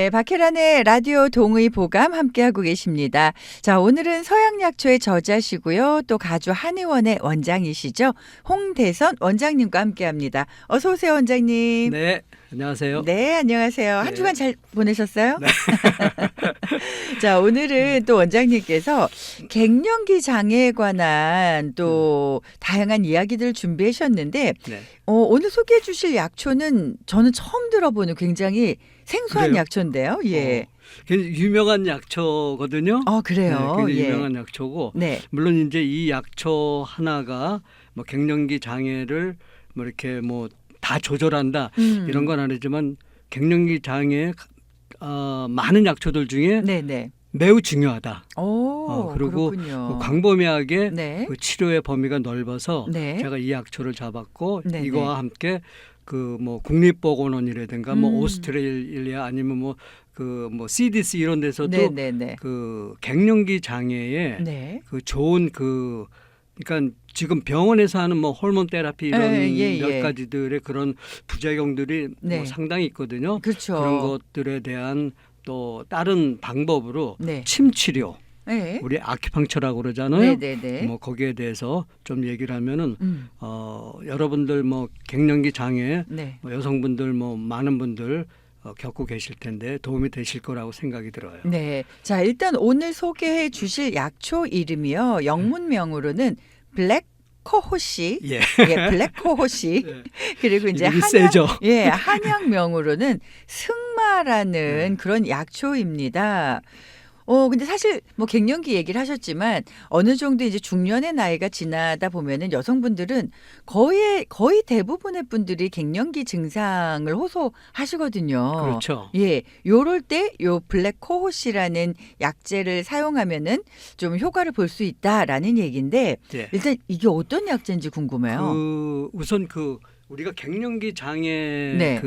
네, 박혜란의 라디오 동의 보감 함께하고 계십니다. 자, 오늘은 서양약초의 저자시고요. 또 가주 한의원의 원장이시죠. 홍대선 원장님과 함께합니다. 어서 오세요, 원장님. 네, 안녕하세요. 네, 안녕하세요. 한 네. 주간 잘 보내셨어요? 네. 자, 오늘은 또 원장님께서 갱년기 장애에 관한 또 다양한 이야기들을 준비하셨는데 네. 오늘 소개해 주실 약초는 저는 처음 들어보는 굉장히 생소한 그래요? 약초인데요. 예. 굉장히 유명한 약초거든요. 그래요. 네, 굉장히 예. 유명한 약초고, 네. 물론 이제 이 약초 하나가 뭐 갱년기 장애를 뭐 이렇게 뭐 다 조절한다 이런 건 아니지만 갱년기 장애 많은 약초들 중에 네네. 매우 중요하다. 오, 그리고 그렇군요. 광범위하게 네. 그 치료의 범위가 넓어서 네. 제가 이 약초를 잡았고 네네. 이거와 함께 그 뭐 국립보건원이라든가 뭐 오스트레일리아 아니면 뭐 그 뭐 CDC 이런 데서도 네네네. 그 갱년기 장애에 네. 그 좋은 그 그러니까 지금 병원에서 하는 뭐 호르몬 테라피 이런 예. 몇 가지들의 그런 부작용들이 네. 뭐 상당히 있거든요. 그렇죠. 그런 것들에 대한 또 다른 방법으로 네. 침 치료 네. 우리 아큐펑처라고 그러잖아요. 네네네. 뭐 거기에 대해서 좀 얘기를 하면은 여러분들 뭐 갱년기 장애 네. 뭐 여성분들 뭐 많은 분들 겪고 계실 텐데 도움이 되실 거라고 생각이 들어요. 네. 자, 일단 오늘 소개해 주실 약초 이름이요. 영문명으로는 블랙코호시. 예. 예, 블랙코호시. 네. 그리고 이제 이름이 세죠. 한약명으로는 승마라는 그런 약초입니다. 근데 사실 뭐 갱년기 얘기를 하셨지만 어느 정도 이제 중년의 나이가 지나다 보면은 여성분들은 거의 대부분의 분들이 갱년기 증상을 호소하시거든요. 그렇죠. 예, 요럴 때 요 블랙코호시라는 약재를 사용하면은 좀 효과를 볼 수 있다라는 얘기인데 예. 일단 이게 어떤 약재인지 궁금해요. 우선 우리가 갱년기 장애 네.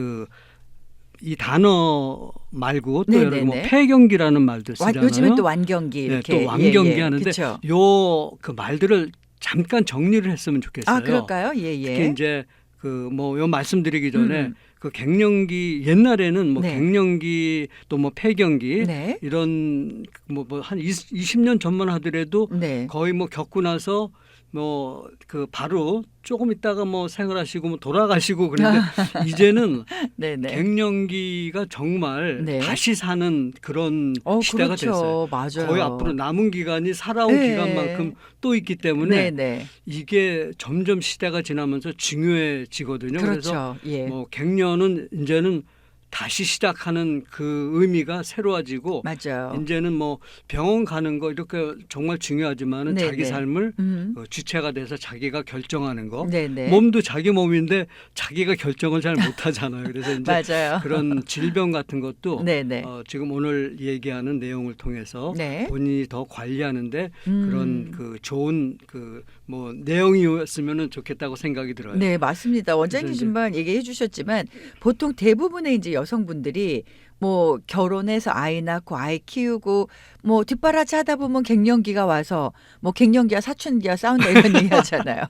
이 단어 말고 또 네네네. 여러 뭐 폐경기라는 말도 쓰잖아요. 요즘엔 또 완경기 네, 이렇게 또 완경기 예. 하는데 그쵸? 요 그 말들을 잠깐 정리를 했으면 좋겠어요. 아, 그럴까요? 예. 특히 이제 그 뭐 요 말씀드리기 전에 음. 그 갱년기 옛날에는 뭐 네. 갱년기 또 뭐 폐경기 네. 이런 뭐 한 20년 전만 하더라도 네. 거의 뭐 겪고 나서 뭐 그 바로 조금 있다가 뭐 생활하시고 뭐 돌아가시고 그런데 이제는 네네. 갱년기가 정말 네. 다시 사는 그런 시대가 그렇죠. 됐어요. 맞아요. 거의 앞으로 남은 기간이 살아온 네. 기간만큼 또 있기 때문에 네네. 이게 점점 시대가 지나면서 중요해지거든요. 그래서 그렇죠. 예. 뭐 갱년은 이제는 다시 시작하는 그 의미가 새로워지고 맞아요. 이제는 뭐 병원 가는 거 이렇게 정말 중요하지만은 네네. 자기 삶을 음. 주체가 돼서 자기가 결정하는 거. 네네. 몸도 자기 몸인데 자기가 결정을 잘 못하잖아요. 그래서 이제 맞아요. 그런 질병 같은 것도 네네. 지금 오늘 얘기하는 내용을 통해서 네. 본인이 더 관리하는데 그런 그 좋은 그 뭐 내용이었으면 좋겠다고 생각이 들어요. 네, 맞습니다. 원장님 그래서 이제 지금 얘기해 주셨지만 보통 대부분의 이제 여성분들이 뭐 결혼해서 아이 낳고 아이 키우고 뭐 뒷바라지 하다 보면 갱년기가 와서 뭐 갱년기와 사춘기와 싸운다 이런 얘기 하잖아요.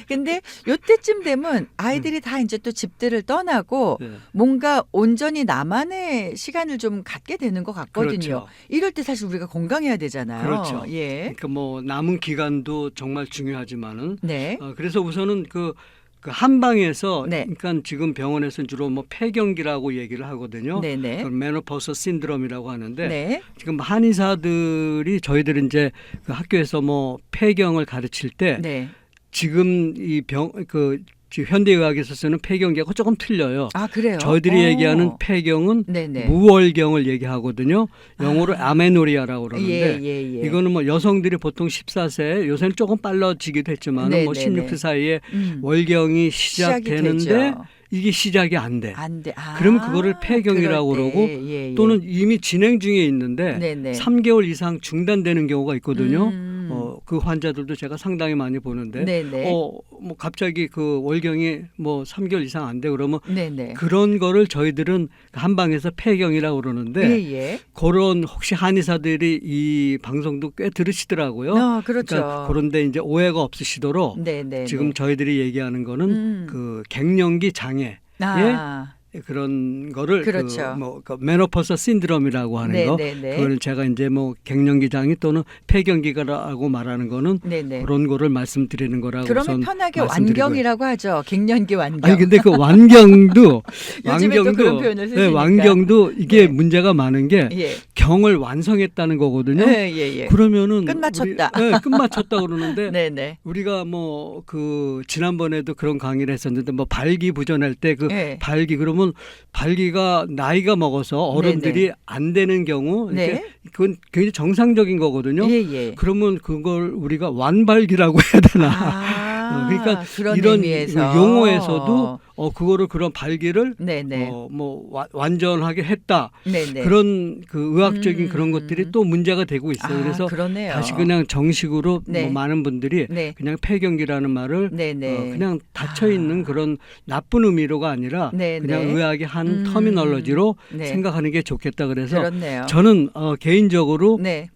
근데 요때쯤 되면 아이들이 다 이제 또 집들을 떠나고 네. 뭔가 온전히 나만의 시간을 좀 갖게 되는 것 같거든요. 그렇죠. 이럴 때 사실 우리가 건강해야 되잖아요. 그렇죠. 예. 그러니까 뭐 남은 기간도 정말 중요하지만은 네. 그래서 우선은 그 한방에서 네. 그러니까 지금 병원에서 주로 뭐 폐경기라고 얘기를 하거든요. 네네. 그걸 메노포스 신드롬이라고 하는데 네. 지금 한의사들이 저희들은 이제 그 학교에서 뭐 폐경을 가르칠 때 네. 지금 이 현대의학에서 쓰는 폐경기하고 조금 틀려요. 아, 그래요? 저희들이 얘기하는 폐경은 네네. 무월경을 얘기하거든요. 영어로 아메노리아라고 그러는데 예. 이거는 뭐 여성들이 보통 14세 요새는 조금 빨라지기도 했지만 네네네. 뭐 16세 사이에 음. 월경이 시작이 시작되는데 되죠. 이게 시작이 안 돼. 안 돼. 아, 그럼 그거를 폐경이라고 그럴 때. 그러고 예. 또는 이미 진행 중에 있는데 네네. 3개월 이상 중단되는 경우가 있거든요. 음. 그 환자들도 제가 상당히 많이 보는데 네네. 뭐 갑자기 그 월경이 뭐 3개월 이상 안 돼 그러면 네네. 그런 거를 저희들은 한방에서 폐경이라고 그러는데 예. 그런 혹시 한의사들이 이 방송도 꽤 들으시더라고요. 그렇죠. 그러니까 그런데 이제 오해가 없으시도록 네네. 지금 저희들이 얘기하는 거는 음. 그 갱년기 장애 아. 그런 거를 그렇죠. 그 메노포스 신드롬이라고 하는 거. 네네네. 그거는 제가 이제 뭐 갱년기 장애 또는 폐경기라고 말하는 거는 네네. 그런 거를 말씀드리는 거라고 그러면 우선 편하게 말씀드리고요. 완경이라고 하죠. 갱년기 완경. 아니 근데 그 완경도 요즘에 또 그런 표현을 쓰시니까. 네, 완경도 이게 네. 문제가 많은 게 예. 경을 완성했다는 거거든요. 예. 그러면은 끝마쳤다. 끝마쳤다 그러는데 네네. 우리가 뭐 그 지난번에도 그런 강의를 했었는데 뭐 발기부전할 때 그 예. 발기 그러면 발기가 나이가 먹어서 어른들이 네네. 안 되는 경우 이렇게 네. 그건 굉장히 정상적인 거거든요. 예. 그러면 그걸 우리가 완발기라고 해야 되나? 그러니까 그런 이런 의미에서 용어에서도 그거를 그런 발기를 네네. 완전하게 했다. 네네. 그런 그 의학적인 그런 음. 것들이 또 문제가 되고 있어요. 그래서 그러네요. 다시 그냥 정식으로 네. 뭐 많은 분들이 네. 그냥 폐경기라는 말을 네네. 그냥 닫혀 있는 그런 나쁜 의미로가 아니라 네네. 그냥 의학의 한 터미널로지로 네. 생각하는 게 좋겠다. 그래서 그렇네요. 저는 개인적으로 네.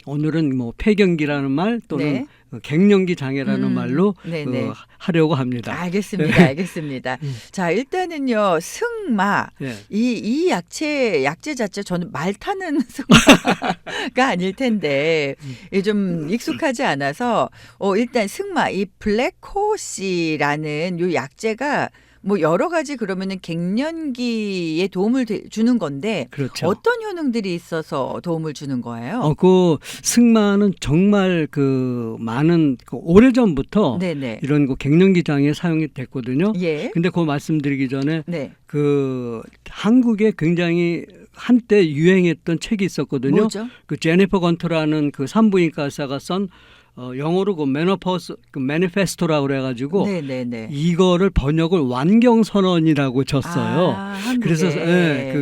오늘은 뭐 폐경기라는 말 또는 네. 갱년기 장애라는 말로 네네. 하려고 합니다. 알겠습니다. 자, 일단은요, 승마. 예. 이 약재 자체 저는 말 타는 승마가 아닐 텐데, 이게 좀 익숙하지 않아서, 일단 승마, 이 블랙호시라는 요 약재가 뭐 여러 가지 그러면은 갱년기에 도움을 주는 건데, 그렇죠. 어떤 효능들이 있어서 도움을 주는 거예요? 그 승마는 정말 그 많은 오래 전부터 네네. 이런 그 갱년기 장애에 사용이 됐거든요. 예. 근데 그거 말씀드리기 전에 네. 그 한국에 굉장히 한때 유행했던 책이 있었거든요. 뭐죠? 그 제니퍼 건트라는 그 산부인과 의사가 쓴 영어로 그 메노포스 그 매니페스토라고 그래가지고 네네네. 이거를 번역을 완경선언이라고 줬어요. 한국에. 그래서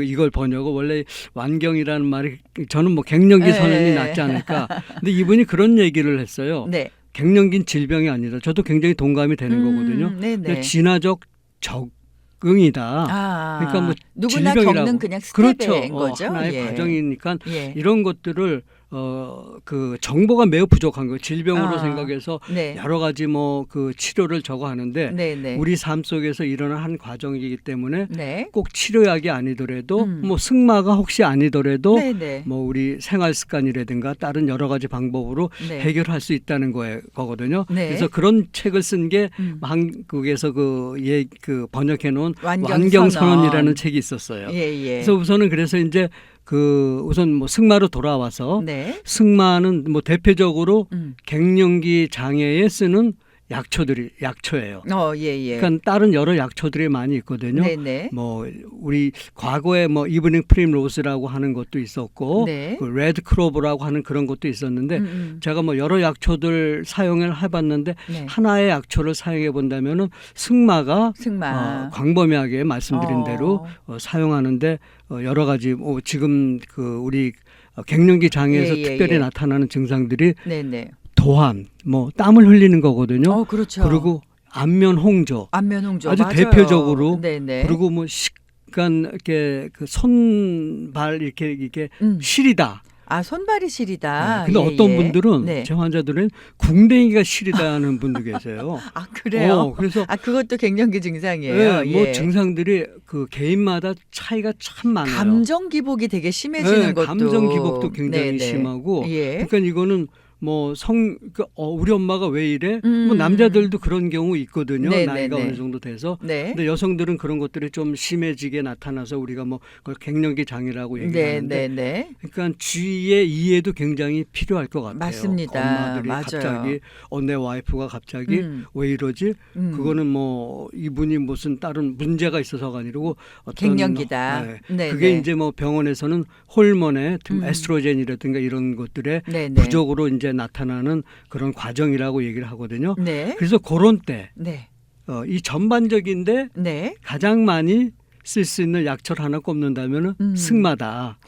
이걸 번역을 원래 완경이라는 말이 저는 뭐 갱년기 선언이 낫지 않을까. 근데 이분이 그런 얘기를 했어요. 네. 갱년기는 질병이 아니다. 저도 굉장히 동감이 되는 거거든요. 네네. 진화적 적응이다. 그러니까 뭐 누구나 질병이라고. 겪는 그냥 스텝인 그렇죠. 거죠. 하나의 과정이니까 예. 이런 것들을 그 정보가 매우 부족한 거예요. 질병으로 생각해서 네. 여러 가지 뭐 그 치료를 저거 하는데 네네. 우리 삶 속에서 일어난 한 과정이기 때문에 네. 꼭 치료약이 아니더라도 뭐 승마가 혹시 아니더라도 네네. 뭐 우리 생활 습관이라든가 다른 여러 가지 방법으로 네. 해결할 수 있다는 거거든요. 네. 그래서 그런 책을 쓴 게 한국에서 그 번역해 놓은 완경선언이라는 책이 있었어요. 예. 그래서 우선은 그래서 이제 우선 뭐 승마로 돌아와서 네. 승마는 뭐 대표적으로 갱년기 장애에 쓰는 약초예요. 예. 그러니까 다른 여러 약초들이 많이 있거든요. 네네. 뭐 우리 과거에 뭐 이브닝 프림로스라고 하는 것도 있었고 네. 그 레드 크로버라고 하는 그런 것도 있었는데 제가 뭐 여러 약초들 사용을 해봤는데 네. 하나의 약초를 사용해 본다면은 승마 광범위하게 말씀드린 대로 사용하는데 여러 가지 지금 그 우리 갱년기 장애에서 특별히 나타나는 증상들이 네네. 도함, 뭐 땀을 흘리는 거거든요. 그렇죠. 그리고 안면 홍조, 아주 맞아요. 대표적으로. 네네. 그리고 뭐 이렇게 그 손발 이렇게 시리다. 손발이 시리다. 근데 어떤 분들은 네. 제 환자들은 궁뎅이가 시리다는 분도 계세요. 그래요? 그래서 그것도 갱년기 증상이에요. 뭐 증상들이 그 개인마다 차이가 참 많아요. 감정 기복이 되게 심해지는 것도. 감정 기복도 굉장히 심하고. 그러니까 이거는 뭐 우리 엄마가 왜 이래? 뭐 남자들도 그런 경우 있거든요. 나이가 어느 정도 돼서. 근데 여성들은 그런 것들이 좀 심해지게 나타나서 우리가 뭐 그걸 갱년기 장애라고 얘기하는데. 그러니까 주위의 이해도 굉장히 필요할 것 같아요. 맞습니다. 엄마들이 맞아요. 갑자기 내 와이프가 갑자기 왜 이러지? 그거는 뭐 이분이 무슨 다른 문제가 있어서가 아니고 어떤 갱년기다. 그게 이제 뭐 병원에서는 호르몬의 에스트로겐이라든가 이런 것들의 부족으로 이제 나타나는 그런 과정이라고 얘기를 하거든요. 그래서 그런 때 이 전반적인데 가장 많이 쓸 수 있는 약초를 하나 꼽는다면 승마다.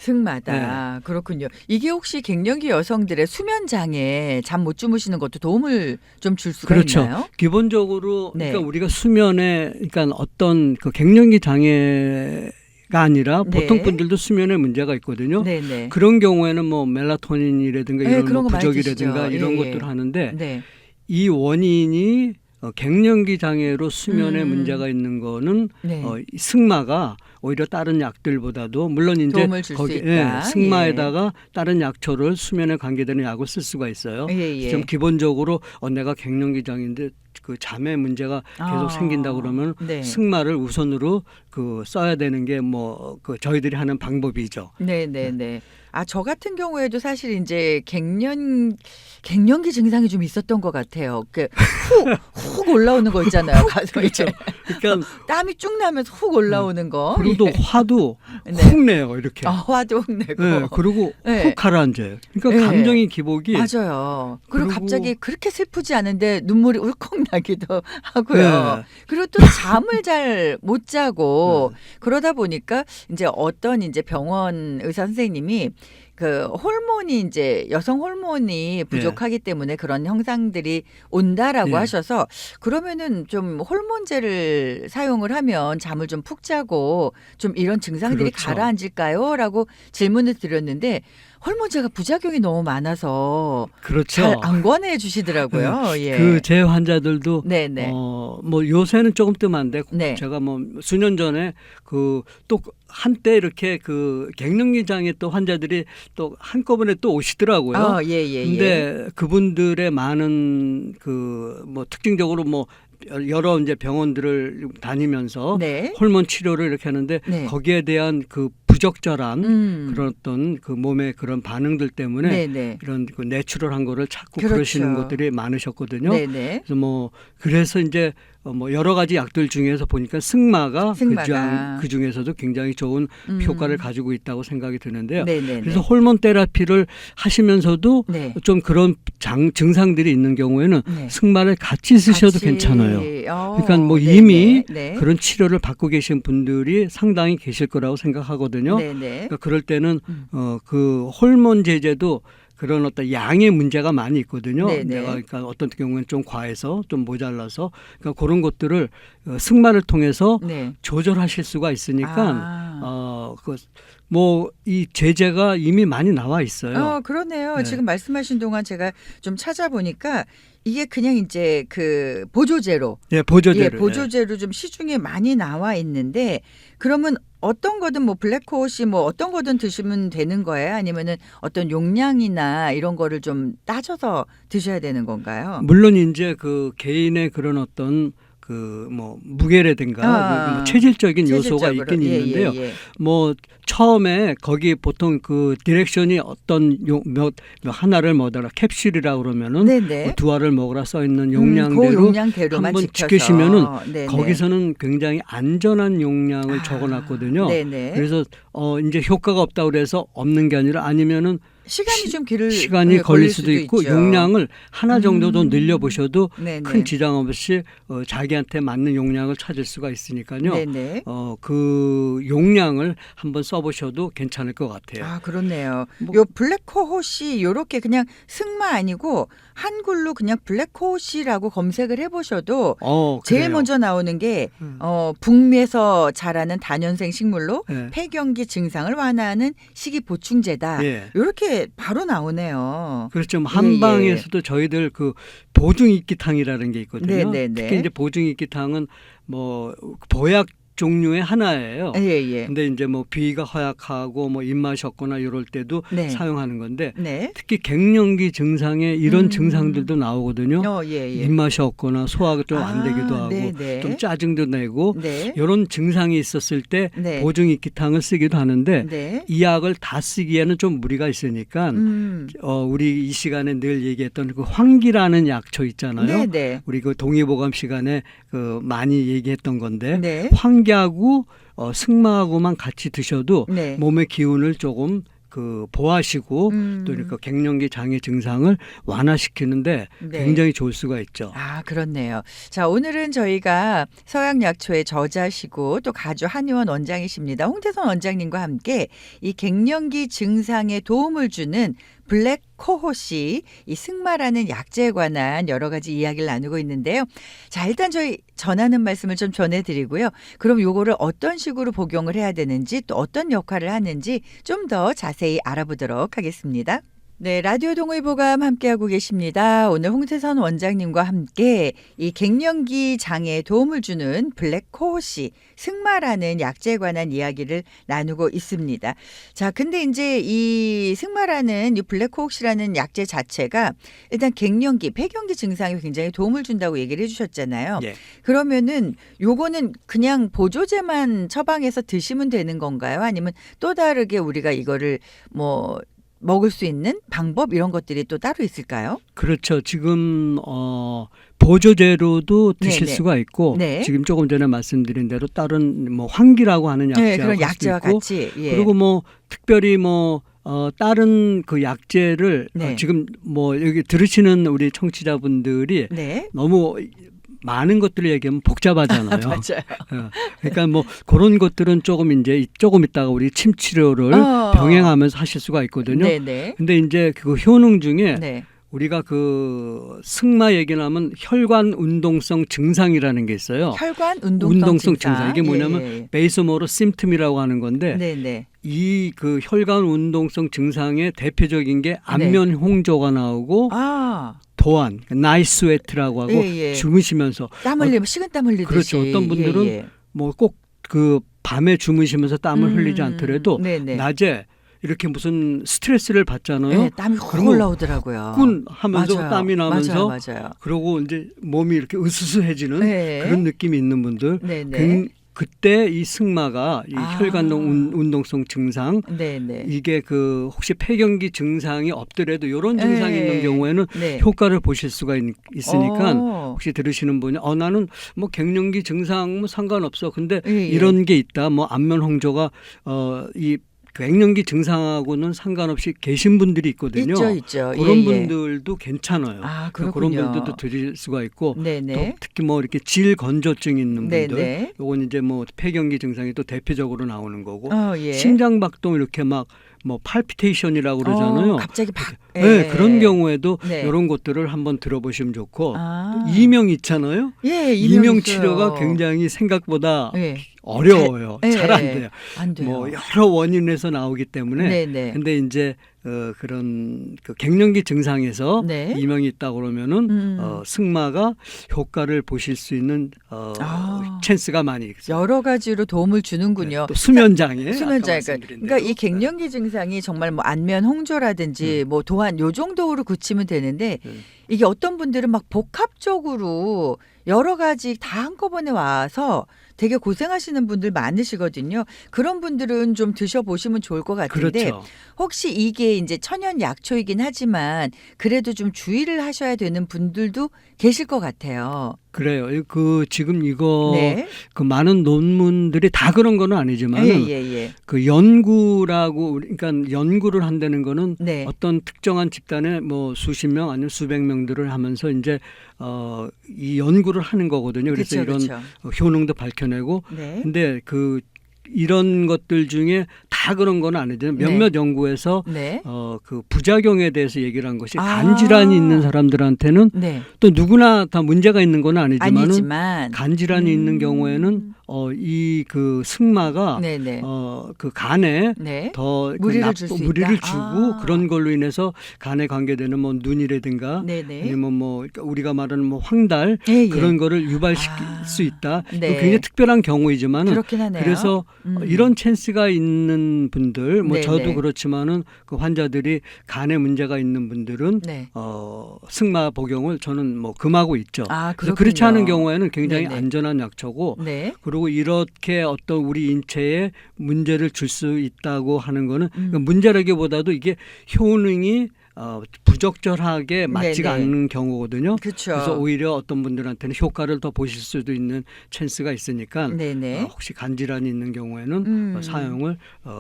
네. 그렇군요. 이게 혹시 갱년기 여성들의 수면 장애, 잠 못 주무시는 것도 도움을 좀 줄 수가 있나요? 기본적으로 그러니까 우리가 수면에 그러니까 어떤 그 갱년기 장애 가 아니라 보통 분들도 수면에 문제가 있거든요. 그런 경우에는 뭐 멜라토닌이라든가 이런 뭐 부족이라든가 이런 것들을 하는데 이 원인이 갱년기 장애로 수면에 문제가 있는 거는 네. 이 승마가 오히려 다른 약들보다도 물론 이제 도움을 줄 수 있다. 승마에다가 다른 약초를 수면에 관계되는 약을 쓸 수가 있어요. 예, 예. 좀 기본적으로 내가 갱년기 장애인데 그 잠에 문제가 계속 생긴다 그러면 네. 승마를 우선으로 그 써야 되는 게 뭐 그 저희들이 하는 방법이죠. 네네네. 아, 저 같은 경우에도 사실 이제 갱년기 증상이 좀 있었던 것 같아요. 훅 올라오는 거 있잖아요. 가슴에 이제 그러니까 땀이 쭉 나면서 훅 올라오는 거. 그리고 또 예. 화도 네. 훅 내요 이렇게. 화도 훅 내고. 네, 그리고 네. 훅 가라앉아요. 그러니까 네. 감정의 기복이 맞아요. 그리고 그리고- 갑자기 그렇게 슬프지 않은데 눈물이 울컥 나기도 하고요. 네. 그리고 또 잠을 잘 못 자고 그러다 보니까 이제 어떤 이제 병원 의사 선생님이 그 호르몬이 이제 여성 호르몬이 부족하기 때문에 그런 형상들이 온다라고 예. 하셔서 그러면은 좀 호르몬제를 사용을 하면 잠을 좀 푹 자고 좀 이런 증상들이 그렇죠. 가라앉을까요? 라고 질문을 드렸는데 호르몬제가 부작용이 너무 많아서 그렇죠. 잘 안 권해 주시더라고요. 예. 그 제 환자들도 네네. 뭐 요새는 조금 뜸한데 네. 제가 뭐 수년 전에 그 또 한때 이렇게 그 갱년기 장애 또 환자들이 또 한꺼번에 또 오시더라고요. 예. 근데 그분들의 많은 그 뭐 특징적으로 뭐 여러 이제 병원들을 다니면서 네. 호르몬 치료를 이렇게 하는데 네. 거기에 대한 그 부적절한 그런 어떤 그 몸의 그런 반응들 때문에 네네. 이런 그 내추럴한 거를 찾고 그렇죠. 그러시는 것들이 많으셨거든요. 네네. 그래서 이제 뭐 여러 가지 약들 중에서 보니까 승마가 승마가. 그 중에서도 굉장히 좋은 효과를 가지고 있다고 생각이 드는데요. 네네네. 그래서 호르몬 테라피를 하시면서도 네. 좀 그런 증상들이 있는 경우에는 네. 승마를 같이 쓰셔도 같이. 괜찮아요. 그러니까 뭐 네네. 이미 네. 그런 치료를 받고 계신 분들이 상당히 계실 거라고 생각하거든요. 네네. 그러니까 그럴 때는 그 호르몬 제제도 그런 어떤 양의 문제가 많이 있거든요. 네네. 내가 그러니까 어떤 경우에는 좀 과해서 좀 모자라서 그러니까 그런 것들을 승마를 통해서 네. 조절하실 수가 있으니까 아. 뭐 이 제재가 이미 많이 나와 있어요. 그러네요. 네. 지금 말씀하신 동안 제가 좀 찾아보니까 이게 그냥 이제 그 보조제로 예, 보조제로. 보조제로 좀 시중에 많이 나와 있는데 그러면 어떤 거든 뭐 블랙호시 뭐 어떤 거든 드시면 되는 거예요? 아니면은 어떤 용량이나 이런 거를 좀 따져서 드셔야 되는 건가요? 물론 이제 그 개인의 그런 어떤 그 뭐 무게라든가 뭐 체질적인 요소가 있긴 있는데요. 예. 뭐 처음에 거기 보통 그 디렉션이 어떤 몇 하나를 먹어라 캡슐이라 그러면은 네네. 두 알을 먹으라 써 있는 그 용량대로 용량대로만 한번 지켜서. 지키시면은 네네. 거기서는 굉장히 안전한 용량을 적어놨거든요. 네네. 그래서 이제 효과가 없다 그래서 없는 게 아니라 아니면은 시간이 좀 시간이 걸릴 수도 있고 있죠. 용량을 하나 정도 더 늘려 보셔도 네네. 큰 지장 없이 자기한테 맞는 용량을 찾을 수가 있으니까요. 네네. 그 용량을 한번 써보셔도 괜찮을 것 같아요. 아, 그렇네요. 뭐- 요 블랙호시 요렇게 그냥 승마 아니고 한글로 그냥 블랙호시라고 검색을 해보셔도 제일 그래요. 먼저 나오는 게 북미에서 자라는 다년생 식물로 네. 폐경기 증상을 완화하는 식이 보충제다. 예. 요렇게 바로 나오네요. 그렇죠. 뭐 한방에서도 저희들 그 보증익기탕이라는 게 있거든요. 네네네. 특히 이제 보증익기탕은 뭐 보약 종류의 하나예요. 예. 근데 이제 뭐 비위가 허약하고 뭐 입맛이 없거나 이럴 때도 네. 사용하는 건데 네. 특히 갱년기 증상에 이런 증상들도 나오거든요. 예. 입맛이 없거나 소화가 좀 안 되기도 하고 네네. 좀 짜증도 내고 네. 이런 증상이 있었을 때 네. 보증익기탕을 쓰기도 하는데 네. 이 약을 다 쓰기에는 좀 무리가 있으니까 우리 이 시간에 늘 얘기했던 그 황기라는 약초 있잖아요. 네네. 우리 그 동의보감 시간에 그 많이 얘기했던 건데 네. 황기하고 승마하고만 같이 드셔도 네. 몸의 기운을 조금 그 보하시고 또 이렇게 갱년기 장애 증상을 완화시키는데 네. 굉장히 좋을 수가 있죠. 아, 그렇네요. 자, 오늘은 저희가 서양약초의 저자시고 또 가주 한의원 원장이십니다. 홍태선 원장님과 함께 이 갱년기 증상에 도움을 주는 블랙 코호시 이 승마라는 약재에 관한 여러 가지 이야기를 나누고 있는데요. 자, 일단 저희 전하는 말씀을 좀 전해드리고요. 그럼 요거를 어떤 식으로 복용을 해야 되는지 또 어떤 역할을 하는지 좀 더 자세히 알아보도록 하겠습니다. 네, 라디오 동의보감 함께하고 계십니다. 오늘 홍세선 원장님과 함께 이 갱년기 장애에 도움을 주는 블랙코호시 승마라는 약제에 관한 이야기를 나누고 있습니다. 자, 근데 이제 이 승마라는 이 블랙코호시라는 약제 자체가 일단 갱년기, 폐경기 증상에 굉장히 도움을 준다고 얘기를 해주셨잖아요. 예. 그러면은 요거는 그냥 보조제만 처방해서 드시면 되는 건가요? 아니면 또 다르게 우리가 이거를 뭐 먹을 수 있는 방법 이런 것들이 또 따로 있을까요? 그렇죠. 지금 보조제로도 드실 네네. 수가 있고 네. 지금 조금 전에 말씀드린 대로 다른 뭐 환기라고 하는 네, 약제하고 그런 약제와 있고 같이. 예. 그리고 뭐 특별히 뭐 다른 그 약제를 네. 지금 뭐 여기 들으시는 우리 청취자분들이 네. 너무 많은 것들을 얘기하면 복잡하잖아요. 맞아요. 그러니까 뭐 그런 것들은 조금 이제 조금 있다가 우리 침 치료를 병행하면서 하실 수가 있거든요. 네네. 근데 이제 그 효능 중에 네. 우리가 그 승마 얘기를 하면 혈관 운동성 증상이라는 게 있어요. 혈관 운동성 증상. 이게 뭐냐면 예. 베이소모로 심틈이라고 하는 건데 네네. 이 그 혈관 운동성 증상의 대표적인 게 안면 홍조가 나오고 아, 도안, 나이스웨트라고 하고 예, 예. 주무시면서 땀 흘리면 식은땀 흘리듯이. 그렇죠. 어떤 분들은 예, 예. 뭐 꼭 그 밤에 주무시면서 땀을 흘리지 않더라도 네네. 낮에 이렇게 무슨 스트레스를 받잖아요. 네, 땀이 확 그러면 올라오더라고요. 군 하면서 맞아요. 땀이 나면서 맞아요. 그러고 이제 몸이 이렇게 으스스해지는 네. 그런 느낌이 있는 분들 네네. 그때 이 승마가 이 아. 혈관 운동성 증상 네네. 이게 그 혹시 폐경기 증상이 없더라도 이런 증상이 네. 있는 경우에는 네. 효과를 보실 수가 있으니까 어. 혹시 들으시는 분이 나는 뭐 갱년기 증상 뭐 상관없어. 근데 예, 예. 이런 게 있다. 뭐 안면 홍조가 이 갱년기 증상하고는 상관없이 계신 분들이 있거든요. 있죠. 그런 예, 예. 분들도 괜찮아요. 아, 그런 그렇군요. 분들도 드릴 수가 있고 네네. 또 특히 뭐 이렇게 질 건조증 있는 분들 네네. 요건 이제 뭐 폐경기 증상이 또 대표적으로 나오는 거고 예. 심장 박동 이렇게 막 뭐 팔피테이션이라고 그러잖아요. 갑자기 박. 네, 그런 경우에도 네. 이런 것들을 한번 들어보시면 좋고 아. 또 이명 있잖아요. 예, 이명 있어요. 치료가 굉장히 생각보다 예. 어려워요. 예, 잘 안 예. 돼요. 안 돼요. 뭐 여러 원인에서 나오기 때문에 네네. 근데 이제 그런 그 갱년기 증상에서 네. 이명이 있다 그러면은 승마가 효과를 보실 수 있는 아. 찬스가 많이 있어요. 여러 가지로 도움을 주는군요. 또 수면 장애 수면 장애. 아까 그러니까 이 갱년기 증상이 정말 뭐 안면 홍조라든지 뭐 도안 요 정도로 그치면 되는데 이게 어떤 분들은 막 복합적으로 여러 가지 다 한꺼번에 와서 되게 고생하시는 분들 많으시거든요. 그런 분들은 좀 드셔보시면 좋을 것 같은데 그렇죠. 혹시 이게 이제 천연 약초이긴 하지만 그래도 좀 주의를 하셔야 되는 분들도 계실 것 같아요. 그래요. 그 지금 이거 네. 그 많은 논문들이 다 그런 건 아니지만은 예. 그 연구라고 그러니까 연구를 한다는 거는 네. 어떤 특정한 집단에 뭐 수십 명 아니면 수백 명들을 하면서 이제 이 연구를 하는 거거든요. 그래서 이런 효능도 밝혀내고 네. 근데 그 이런 것들 중에 다 그런 건 아니죠. 몇몇 연구에서 네. 그 부작용에 대해서 얘기를 한 것이 간 질환이 있는 사람들한테는 네. 또 누구나 다 문제가 있는 건 아니지만은 아니지만 간 질환이 있는 경우에는 이 그 승마가 네네. 그 간에 네. 더 무리를 줄 수 있다. 무리를 주고 아. 그런 걸로 인해서 간에 관계되는 뭐 눈이라든가 네네. 아니면 뭐 그러니까 우리가 말하는 뭐 황달 예. 그런 거를 유발시킬 아. 수 있다. 네. 이거 굉장히 특별한 경우이지만은 그렇긴 하네요. 그래서 이런 찬스가 있는 분들 뭐 네네. 저도 그렇지만은 그 환자들이 간에 문제가 있는 분들은 네. 승마 복용을 저는 뭐 금하고 있죠. 아, 그래서 그렇지 그렇군요. 않은 경우에는 굉장히 네네. 안전한 약초고 네. 그리고 이렇게 어떤 우리 인체에 문제를 줄 수 있다고 하는 거는 그러니까 문제라기보다도 이게 효능이 부적절하게 맞지가 네네. 않는 경우거든요. 그렇죠. 그래서 오히려 어떤 분들한테는 효과를 더 보실 수도 있는 찬스가 있으니까 네네. 혹시 간 질환이 있는 경우에는 사용을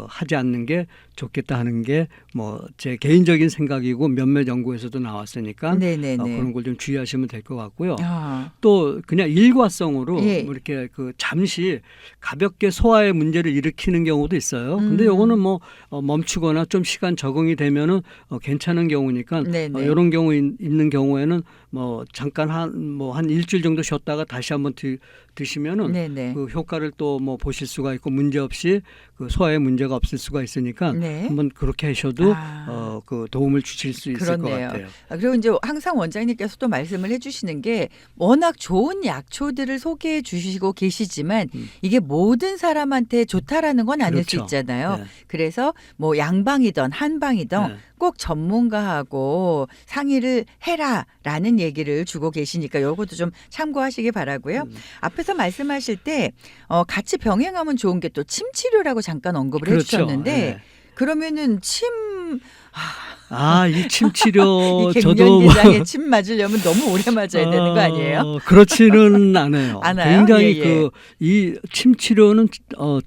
하지 않는 게 좋겠다 하는 게 뭐 제 개인적인 생각이고 몇몇 연구에서도 나왔으니까 네네네. 그런 걸 좀 주의하시면 될 것 같고요. 아. 또 그냥 일과성으로 예. 뭐 이렇게 그 잠시 가볍게 소화에 문제를 일으키는 경우도 있어요. 근데 요거는 뭐 멈추거나 좀 시간 적응이 되면은 괜찮은 특이한 경우니까 네네. 이런 경우 있는 경우에는 뭐 잠깐 한 일주일 정도 쉬었다가 다시 한번 드시면은 네네. 그 효과를 또 뭐 보실 수가 있고 문제 없이 그 소화에 문제가 없을 수가 있으니까 네. 한번 그렇게 하셔도 아. 그 도움을 주실 수 있을 그렇네요. 것 같아요. 그리고 이제 항상 원장님께서 또 말씀을 해주시는 게 워낙 좋은 약초들을 소개해 주시고 계시지만 이게 모든 사람한테 좋다라는 건 아닐 수 그렇죠. 있잖아요. 네. 그래서 뭐 양방이든 한방이든 네. 꼭 전문가하고 상의를 해라라는 얘기를 주고 계시니까 요것도 좀 참고하시기 바라고요. 앞에서 말씀하실 때 같이 병행하면 좋은 게 또 침 치료라고 잠깐 언급을 그렇죠. 해주셨는데 네. 그러면은 이 침 치료 이 저도 갱년기장에 침 맞으려면 너무 오래 맞아야 되는 거 아니에요? 그렇지는 않아요. 않아요? 굉장히 예, 예. 이 침 치료는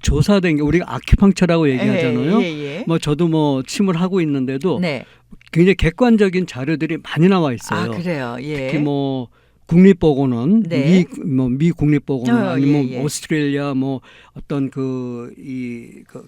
조사된 게 우리가 아큐펑처라고 얘기하잖아요. 예. 뭐 저도 뭐 침을 하고 있는데도 네. 굉장히 객관적인 자료들이 많이 나와 아, 있어요. 그래요. 예. 특히 뭐 국립보건원, 네. 미 국립보건원 아니면 예. 오스트레일리아 뭐 어떤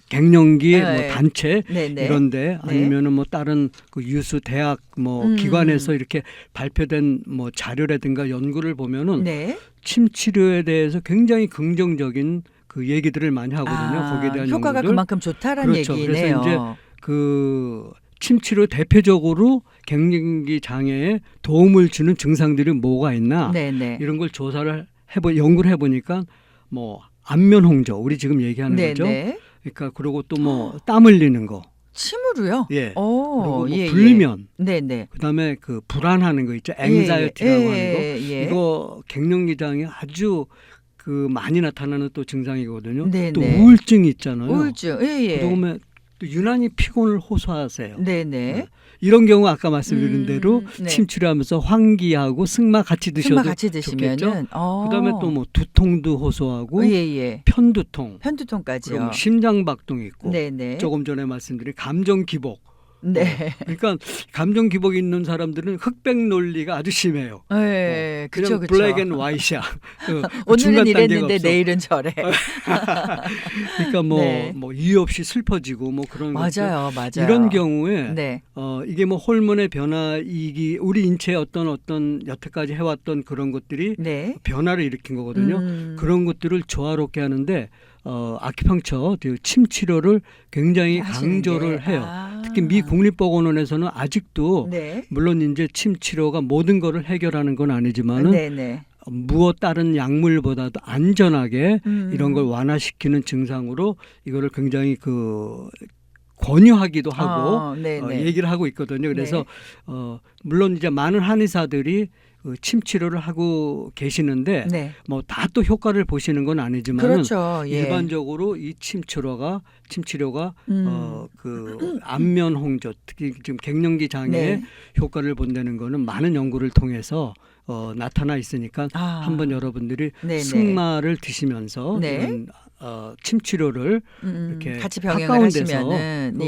갱년기 뭐 네. 단체 네네. 이런데 네. 아니면은 뭐 다른 그 유수 대학 뭐 기관에서 이렇게 발표된 뭐 자료라든가 연구를 보면은 네. 침 치료에 대해서 굉장히 긍정적인 그 얘기들을 많이 하거든요. 거기에 대한 효과가 연구들. 그만큼 좋다라는 그렇죠. 얘기네요. 그래서 이제 침 치료 대표적으로 갱년기 장애에 도움을 주는 증상들이 뭐가 있나 네네. 이런 걸 연구를 해보니까 뭐 안면 홍조 우리 지금 얘기하는 거죠. 네네. 그러니까 그리고 또 뭐 땀 흘리는 거, 침으로요? 예. 오, 그리고 뭐 예, 불면, 네네. 그다음에 그 불안하는 거 있죠. 앵자이티라고 하는 거. 예. 이거 갱년기 장애 아주 그 많이 나타나는 또 증상이거든요. 네네. 또 우울증이 있잖아요. 우울증. 예. 그다음에 또 유난히 피곤을 호소하세요. 네네. 이런 경우 아까 말씀드린 대로 네. 침 치료하면서 황기하고 승마 같이 드셔도 승마 같이 좋겠죠. 드시면은 그다음에 또 뭐 두통도 호소하고 예. 편두통, 편두통까지요. 그리고 심장박동이 있고 네네. 조금 전에 말씀드린 감정 기복. 네. 그러니까 감정 기복이 있는 사람들은 흑백 논리가 아주 심해요. 네, 그냥 그렇죠. 블랙 앤 화이트야. 오늘은 중간 단계가 이랬는데 없어. 내일은 저래. 그러니까 네. 뭐 이유 없이 슬퍼지고 뭐 그런 것들. 맞아요. 이런 경우에 네. 이게 뭐 호르몬의 변화이기 우리 인체의 어떤 여태까지 해왔던 그런 것들이 네. 변화를 일으킨 거거든요. 그런 것들을 조화롭게 하는데 아큐펑처 침 치료를 굉장히 강조를 해요. 특히 미 국립보건원에서는 아직도 네. 물론 이제 침 치료가 모든 것을 해결하는 건 아니지만은 네네. 무엇 다른 약물보다도 안전하게 이런 걸 완화시키는 증상으로 이거를 굉장히 권유하기도 하고 네네. 얘기를 하고 있거든요. 그래서 물론 이제 많은 한의사들이 침 치료를 하고 계시는데 네. 뭐 다 또 효과를 보시는 건 아니지만 그렇죠. 예. 일반적으로 이 침 치료가 안면 홍조 특히 지금 갱년기 장애에 네. 효과를 본다는 거는 많은 연구를 통해서 나타나 있으니까 한번 여러분들이 네네. 승마를 드시면서 네. 이런 침 치료를 이렇게 같이 병행을 가까운 데서 하시면은 뭐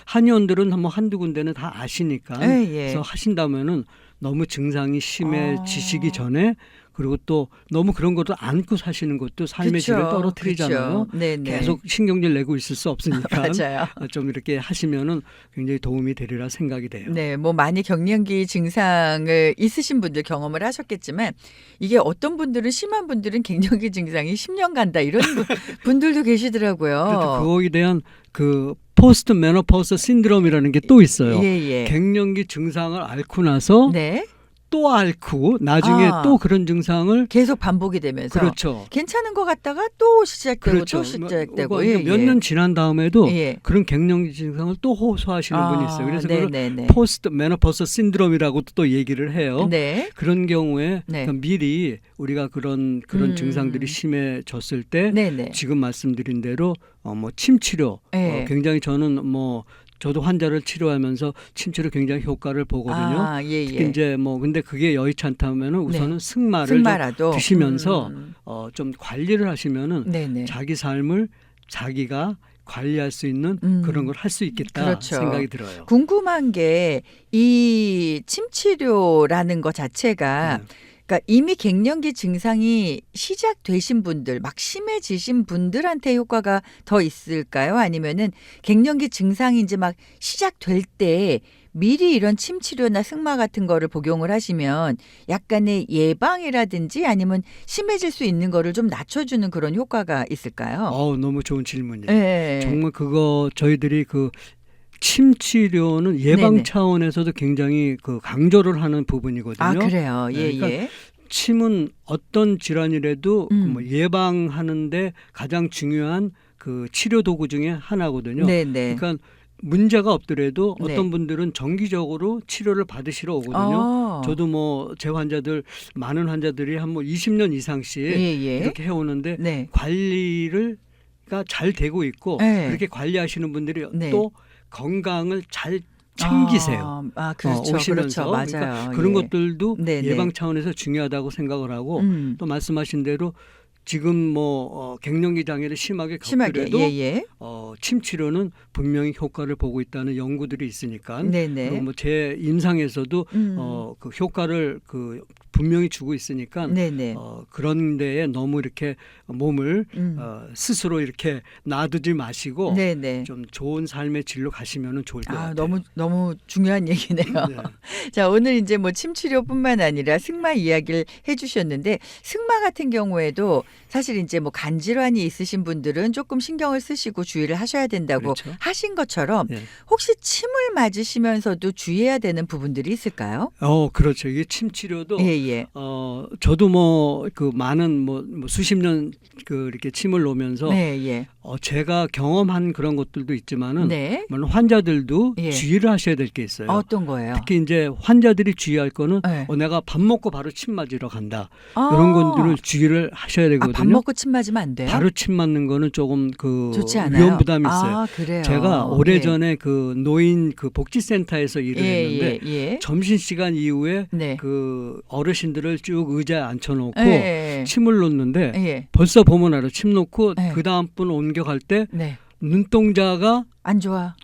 한의원들은 뭐 한두 군데는 다 아시니까 예. 그래서 하신다면은 너무 증상이 심해지시기 전에 그리고 또 너무 그런 것도 안고 사시는 것도 삶의 질을 떨어뜨리잖아요. 그쵸. 네네. 계속 신경질 내고 있을 수 없으니까 맞아요. 좀 이렇게 하시면은 굉장히 도움이 되리라 생각이 돼요. 네, 뭐 많이 갱년기 증상을 있으신 분들 경험을 하셨겠지만 이게 어떤 분들은 심한 분들은 갱년기 증상이 10년 간다 이런 분들도 계시더라고요. 그래도 그거에 대한 포스트 메노파우스 신드롬이라는 게 또 있어요. 예. 갱년기 증상을 앓고 나서 네. 또 앓고 나중에 또 그런 증상을 계속 반복이 되면서 그렇죠. 괜찮은 것 같다가 또 시작되고 그렇죠. 또 시작되고 몇 년 지난 다음에도 예. 그런 갱년기 증상을 또 호소하시는 분이 있어요. 그래서 그걸 포스트 메노파우스 신드롬이라고도 또 얘기를 해요. 네. 그런 경우에 네. 그러니까 미리 우리가 그런 증상들이 심해졌을 때 네네. 지금 말씀드린 대로 뭐 침 치료 네. 굉장히 저는 저도 환자를 치료하면서 침 치료 굉장히 효과를 보거든요. 특히 이제 근데 그게 여의치 않다면은 우선은 승마라도 드시면서 좀 관리를 하시면은 네네. 자기 삶을 자기가 관리할 수 있는 그런 걸 할 수 있겠다 그렇죠. 생각이 들어요. 궁금한 게 이 침치료라는 것 자체가 그러니까 이미 갱년기 증상이 시작되신 분들, 막 심해지신 분들한테 효과가 더 있을까요? 아니면은 갱년기 증상이 이제 막 시작될 때 미리 이런 침 치료나 승마 같은 거를 복용을 하시면 약간의 예방이라든지 아니면 심해질 수 있는 거를 좀 낮춰주는 그런 효과가 있을까요? 너무 좋은 질문이에요. 네. 정말 그거 저희들이 그 침 치료는 예방 네네. 차원에서도 굉장히 그 강조를 하는 부분이거든요. 아, 그래요. 네, 예, 그러니까 예. 침은 어떤 질환이라도 뭐 음. 예방하는데 가장 중요한 그 치료 도구 중에 하나거든요. 네네. 그러니까 문제가 없더라도 네. 어떤 분들은 정기적으로 치료를 받으시러 오거든요. 어. 저도 뭐 제 환자들 많은 환자들이 한 뭐 20년 이상씩 예, 예. 이렇게 해오는데 네. 관리가 잘 되고 있고 네. 그렇게 관리하시는 분들이 네. 또 건강을 잘 챙기세요. 그렇죠. 오시면서. 그렇죠. 맞아요. 그러니까 그런 예. 것들도 네네. 예방 차원에서 중요하다고 생각을 하고 또 말씀하신 대로 지금 뭐 갱년기 장애를 심하게 심하게. 겪더라도 예, 예. 침 치료는 분명히 효과를 보고 있다는 연구들이 있으니까 네네. 그리고 뭐 제 임상에서도 그 효과를 그 분명히 주고 있으니까 네네. 그런 데에 너무 이렇게 몸을 스스로 이렇게 놔두지 마시고 네네. 좀 좋은 삶의 질로 가시면 좋을 것 같아요. 너무 중요한 얘기네요. 네. 자, 오늘 이제 뭐 침치료뿐만 아니라 승마 이야기를 해주셨는데 승마 같은 경우에도 사실 이제 뭐 간질환이 있으신 분들은 조금 신경을 쓰시고 주의를 하셔야 된다고 그렇죠. 하신 것처럼 네. 혹시 침을 맞으시면서도 주의해야 되는 부분들이 있을까요? 그렇죠. 이게 침 치료도 예. 저도 뭐 그 많은 뭐 수십 년 그 이렇게 침을 놓으면서 네, 예. 제가 경험한 그런 것들도 있지만은 네. 물론 환자들도 예. 주의를 하셔야 될 게 있어요. 어떤 거예요? 특히 이제 환자들이 주의할 거는 네. 내가 밥 먹고 바로 침 맞으러 간다. 아. 이런 것들을 주의를 하셔야 되거든요. 밥 먹고 침 맞으면 안 돼요? 바로 침 맞는 거는 조금 그 좋지 않아요. 위험 부담이 있어요. 아, 그래요. 제가 오래전에 그 노인 그 복지센터에서 일을 했는데 예. 점심 시간 이후에 네. 그 어르신들을 쭉 의자에 앉혀놓고 예. 침을 놓는데 예. 벌써 보면 알아. 침 놓고 네. 그 다음 분 옮겨갈 때 네. 눈동자가 안 좋아.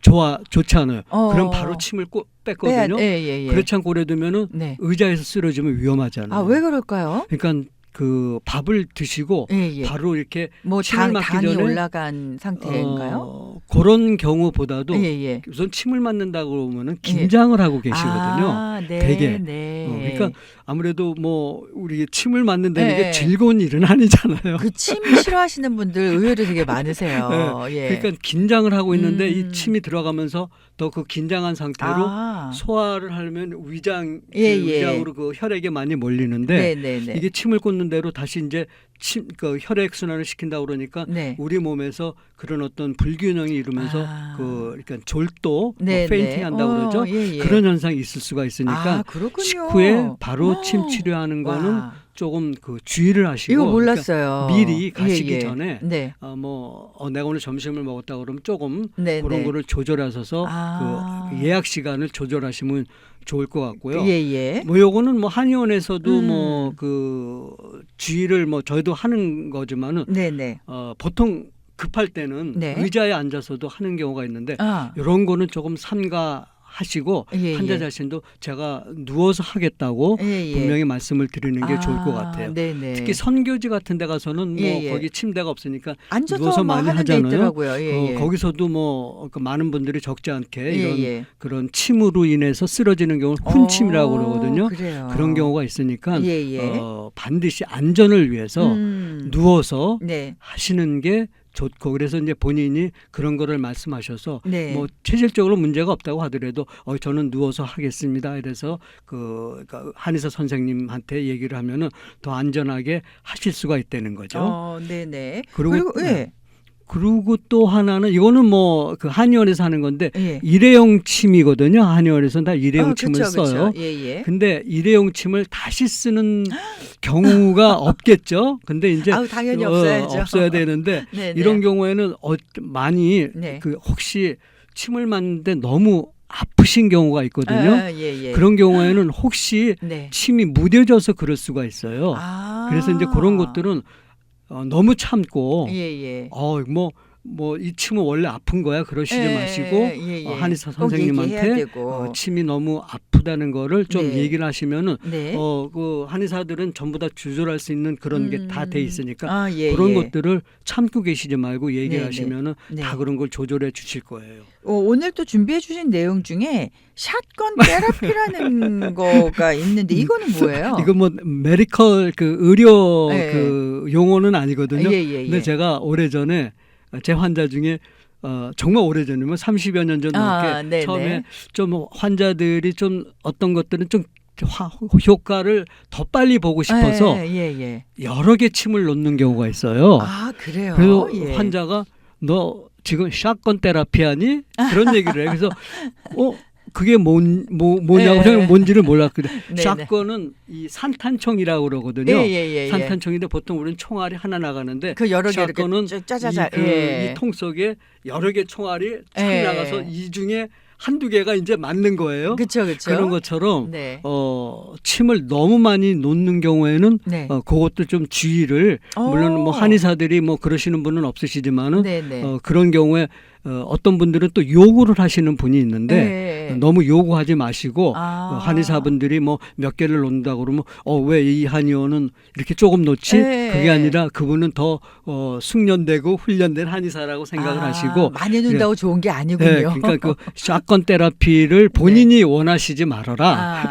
좋지 않아요. 어. 그럼 바로 침을 뺐거든요. 예. 그렇지 않고 오래 두면은 네. 의자에서 쓰러지면 위험하잖아요. 아, 왜 그럴까요? 그러니까 그 밥을 드시고 예. 바로 이렇게 뭐 침을 맞기 당이 전에 올라간 상태인가요? 그런 경우보다도 예. 우선 침을 맞는다고 그러면은 긴장을 하고 계시거든요. 아, 네. 되게. 네. 그러니까 아무래도 뭐 우리 침을 맞는다는 네. 게 즐거운 일은 아니잖아요. 그 침 싫어하시는 분들 의외로 되게 많으세요. 예. 그러니까 긴장을 하고 있는데 이 침이 들어가면서 더 그 긴장한 상태로 소화를 하려면 위장으로 그 혈액에 많이 몰리는데 네. 이게 침을 꽂는 대로 다시 이제 그 혈액 순환을 시킨다 그러니까 네. 우리 몸에서 그런 어떤 불균형이 이루면서 그러니까 졸도 네, 페인팅 한다고 그러죠. 예. 그런 현상이 있을 수가 있으니까 그렇군요. 식후에 바로 침 치료하는 거는 조금 그 주의를 하시고 이거 몰랐어요. 그러니까 미리 가시기 전에 네. 내가 오늘 점심을 먹었다 그러면 조금 네, 그런 거를 조절하셔서 그 예약 시간을 조절하시면 좋을 것 같고요. 예. 뭐 요거는 뭐 한의원에서도 뭐 그 주의를 뭐 저희도 하는 거지만은 네네. 보통 급할 때는 네. 의자에 앉아서도 하는 경우가 있는데 아. 이런 거는 조금 삼가하시고 환자 자신도 제가 누워서 하겠다고 분명히 말씀을 드리는 게 좋을 것 같아요. 네네. 특히 선교지 같은 데 가서는 뭐 거기 침대가 없으니까 앉아서 누워서 많이 하잖아요. 거기서도 뭐 많은 분들이 적지 않게 이런 그런 침으로 인해서 쓰러지는 경우는 훈침이라고 그러거든요. 그래요. 그런 경우가 있으니까 반드시 안전을 위해서 누워서 하시는 게 좋고 그래서 이제 본인이 그런 거를 말씀하셔서 뭐 체질적으로 문제가 없다고 하더라도 저는 누워서 하겠습니다. 이래서 그러니까 한의사 선생님한테 얘기를 하면은 더 안전하게 하실 수가 있다는 거죠. 네네. 그리고 또 하나는 이거는 뭐 그 한의원에서 하는 건데 일회용 침이거든요. 한의원에서는 다 일회용 침을 써요. 근데 일회용 침을 다시 쓰는 경우가 없겠죠. 근데 이제 당연히 없어야죠. 없어야 되는데 이런 경우에는 많이 그 혹시 침을 맞는데 너무 아프신 경우가 있거든요. 그런 경우에는 혹시 침이 무뎌져서 그럴 수가 있어요. 그래서 이제 그런 것들은 너무 참고 이 침은 원래 아픈 거야 그러시지 마시고 한의사 선생님한테 침이 너무 하다는 거를 좀 네. 얘기를 하시면은 네. 그 한의사들은 전부 다 조절할 수 있는 그런 게 다 돼 있으니까 아, 예, 그런 예. 것들을 참고 계시지 말고 얘기를 네, 하시면은 네. 다 그런 걸 조절해 주실 거예요. 오늘 또 준비해 주신 내용 중에 샷건 테라피라는 거가 있는데 이거는 뭐예요? 이거 뭐 메디컬 그 의료 예. 그 용어는 아니거든요. 예, 예, 근데 예. 제가 오래전에 제 환자 중에 정말 오래전이면 30여 년 전 아, 넘게 네네. 처음에 좀 환자들이 좀 어떤 것들은 좀 효과를 더 빨리 보고 싶어서 예. 여러 개 침을 놓는 경우가 있어요. 아, 그래요? 그래서 예. 환자가 너 지금 샷건 테라피 하니? 그런 얘기를 해. 그래서 그게 뭐냐고 네. 생각 뭔지를 몰랐거든요. 네네. 샷건은 이 산탄총이라고 그러거든요. 예. 산탄총인데 보통 우리는 총알이 하나 나가는데 그 여러 개 이렇게 샷건은 짜자자. 예. 이 통 속에 여러 개 총알이 쫙 예. 나가서 이 중에 한두 개가 이제 맞는 거예요. 그렇죠. 그런 것처럼 네. 침을 너무 많이 놓는 경우에는 네. 그것도 좀 주의를 물론 뭐 한의사들이 뭐 그러시는 분은 없으시지만은 네네. 그런 경우에 어떤 분들은 또 요구를 하시는 분이 있는데 네. 너무 요구하지 마시고 아. 한의사분들이 뭐 몇 개를 놓는다 그러면 왜 이 한의원은 이렇게 조금 놓지? 네. 그게 아니라 그분은 더 숙련되고 훈련된 한의사라고 생각을 하시고 많이 논다고 좋은 게 아니군요. 네, 그러니까 그 샷건 테라피를 본인이 원하시지 말아라. 아.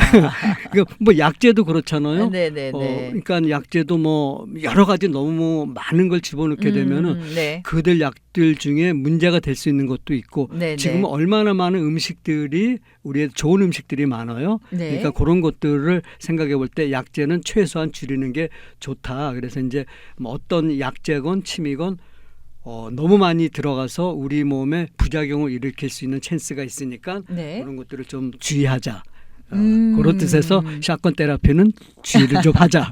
그 뭐 약제도 그렇잖아요. 네네네. 그러니까 약제도 뭐 여러 가지 너무 많은 걸 집어넣게 되면은 네. 그들 약들 중에 문제가 될 수 있는 것도 있고 네네. 지금 얼마나 많은 음식들이 우리의 좋은 음식들이 많아요. 네. 그러니까 그런 것들을 생각해 볼 때 약제는 최소한 줄이는 게 좋다. 그래서 이제 뭐 어떤 약제건 침이건 너무 많이 들어가서 우리 몸에 부작용을 일으킬 수 있는 찬스가 있으니까 네. 그런 것들을 좀 주의하자. 그런 뜻에서 샷건 테라피는 주의를 좀 하자.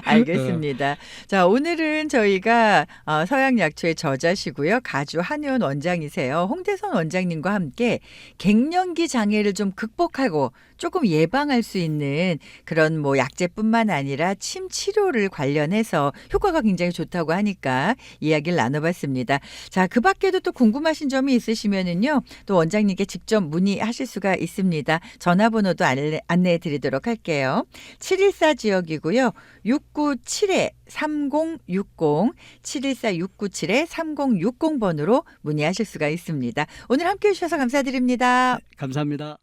알겠습니다. 자, 오늘은 저희가 서양 약초의 저자시고요. 가주 한의원 원장이세요. 홍대선 원장님과 함께 갱년기 장애를 좀 극복하고 조금 예방할 수 있는 그런 뭐 약제뿐만 아니라 침 치료를 관련해서 효과가 굉장히 좋다고 하니까 이야기를 나눠봤습니다. 자, 그 밖에도 또 궁금하신 점이 있으시면은요. 또 원장님께 직접 문의하실 수가 있습니다. 전화번호도 안내해 드리도록 할게요. 714 지역이고요. 697-3060 714-697-3060번으로 문의하실 수가 있습니다. 오늘 함께해 주셔서 감사드립니다. 감사합니다.